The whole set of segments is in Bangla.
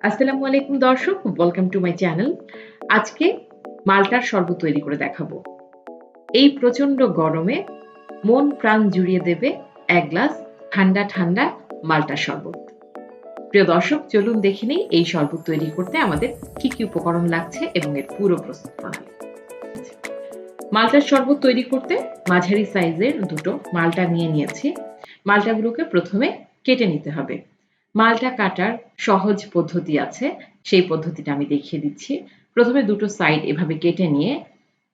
আসসালামু আলাইকুম দর্শক, ওয়েলকাম টু মাই চ্যানেল। আজকে মাল্টার শরবত তৈরি করে দেখাবো। এই প্রচন্ড গরমে মন প্রাণ জুড়িয়ে দেবে এক গ্লাস ঠান্ডা ঠান্ডা মাল্টার শরবত। প্রিয় দর্শক, চলুন দেখে নিই এই শরবত তৈরি করতে আমাদের কি কি উপকরণ লাগছে এবং এর পুরো প্রস্তুত প্রণালী। মাল্টার শরবত তৈরি করতে মাঝারি সাইজের দুটো মাল্টা নিয়েছি। মাল্টাগুলোকে প্রথমে কেটে নিতে হবে। মাল্টা কাটার সহজ পদ্ধতি আছে, সেই পদ্ধতিটা আমি দেখিয়ে দিচ্ছি। প্রথমে দুটো সাইড এভাবে কেটে নিয়ে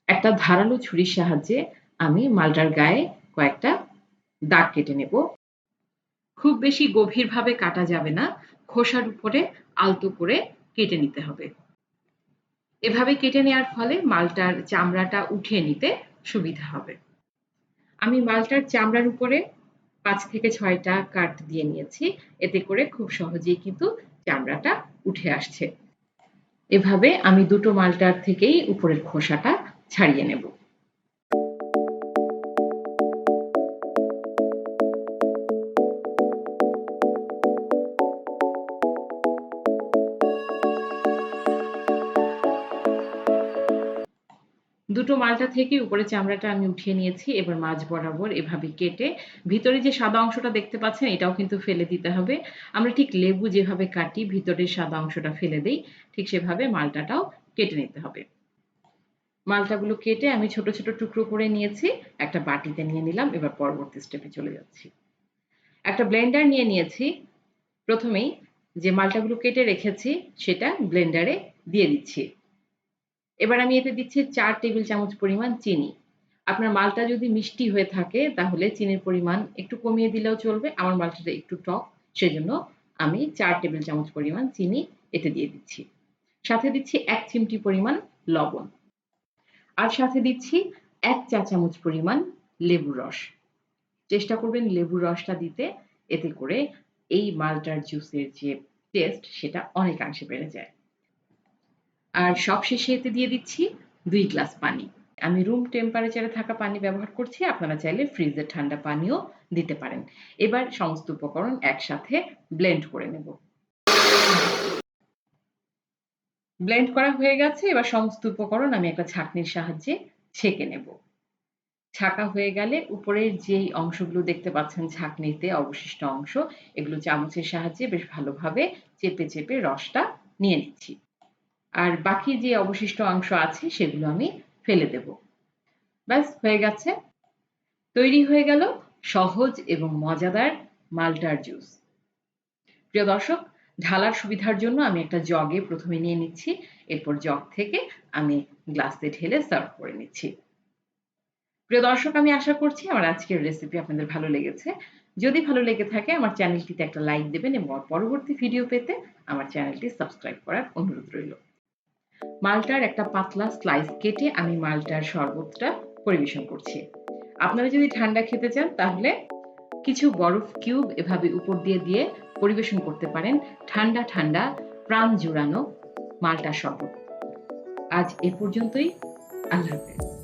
একটা ধারালো ছুরির সাহায্যে আমি মাল্টার গায়ে কয়েকটা দাগ কেটে নেব। খুব বেশি গভীরভাবে কাটা যাবে না, খোসার উপরে আলতো করে কেটে নিতে হবে। এভাবে কেটে নেওয়ার ফলে মালটার চামড়াটা উঠিয়ে নিতে সুবিধা হবে। আমি মালটার চামড়ার উপরে ৫ থেকে ৬টা কাট দিয়ে নিয়েছি। এতে করে খুব সহজেই কিন্তু চামড়াটা উঠে আসছে। এভাবে আমি দুটো মালটার থেকেই উপরের খোসাটা ছাড়িয়ে নেব। দুটো মালটা থেকে উপরের চামড়াটা আমি উঠিয়ে নিয়েছি। এবার মাঝ বরাবর এভাবে কেটে ভিতরে যে সাদা অংশটা দেখতে পাচ্ছেন এটাও কিন্তু ফেলে দিতে হবে। আমরা ঠিক লেবু যেভাবে কাটি ভিতরের সাদা অংশটা ফেলে দেই, ঠিক সেভাবে মালটাটাও কেটে নিতে হবে। মালটাগুলো কেটে আমি ছোট, ছোট টুকরো করে নিয়েছি। একটা বাটিতে নিয়ে নিলাম। এবার পরবর্তী স্টেপে চলে যাচ্ছি। একটা ব্লেন্ডার নিয়ে নিয়েছি। প্রথমেই যে মালটাগুলো কেটে রেখেছি সেটা ব্লেন্ডারে দিয়ে দিচ্ছি। এবার আমি এতে দিচ্ছি ৪ টেবিল চামচ পরিমাণ চিনি। আপনার মালটা যদি মিষ্টি হয়ে থাকে তাহলে চিনির পরিমাণ একটু কমিয়ে দিলেও চলবে। আমার মালটাটা একটু টক, সেজন্য আমি ৪ টেবিল চামচ পরিমাণ চিনি এতে দিয়ে দিচ্ছি। সাথে দিচ্ছি ১ চিমটি পরিমাণ লবণ। আর সাথে দিচ্ছি ১ চা চামচ পরিমাণ লেবুর রস। চেষ্টা করবেন লেবুর রসটা দিতে, এতে করে এই মালটার জুসের যে টেস্ট সেটা অনেকাংশে বেড়ে যায়। আর সবশেষে এতে দিয়ে দিচ্ছি ২ গ্লাস পানি। আমি রুম টেম্পারেচারে থাকা পানি ব্যবহার করছি। আপনারা চাইলে ফ্রিজের ঠান্ডা পানিও দিতে পারেন। এবার সমস্ত উপকরণ একসাথে ব্লেন্ড করে নেব। ব্লেন্ড করা হয়ে গেছে। এবার সমস্ত উপকরণ আমি একটা ছাঁকনির সাহায্যে ছেঁকে নেব। ছাঁকা হয়ে গেলে উপরের যেই অংশগুলো দেখতে পাচ্ছেন ছাঁকনিতে অবশিষ্ট অংশ, এগুলো চামচের সাহায্যে বেশ ভালোভাবে চেপে, চেপে রসটা নিয়ে নিচ্ছি। আর বাকি যে অবশিষ্ট অংশ আছে সেগুলো আমি ফেলে দেব। ব্যাস হয়ে গেছে। তৈরি হয়ে গেল সহজ এবং মজাদার মাল্টার জুস। প্রিয় দর্শক, ঢালার সুবিধার জন্য আমি একটা জগে প্রথমে নিয়ে নিচ্ছি। এরপর জগ থেকে আমি গ্লাসে ঢেলে সার্ভ করে নিচ্ছি। প্রিয় দর্শক, আমি আশা করছি আমার আজকের রেসিপি আপনাদের ভালো লেগেছে। যদি ভালো লেগে থাকে আমার চ্যানেলটিতে একটা লাইক দেবেন এবং পরবর্তী ভিডিও পেতে আমার চ্যানেলটি সাবস্ক্রাইব করার অনুরোধ রইল। মাল্টার একটা পাতলা স্লাইস কেটে আমি মাল্টার শরবতটা পরিবেশন করছি। আপনারা যদি ঠান্ডা খেতে চান তাহলে কিছু বরফ কিউব এভাবে উপর দিয়ে পরিবেশন করতে পারেন ঠান্ডা ঠান্ডা প্রাণ জুড়ানো মাল্টা শরবত। আজ এ পর্যন্তই। আল্লাহ হাফেজ।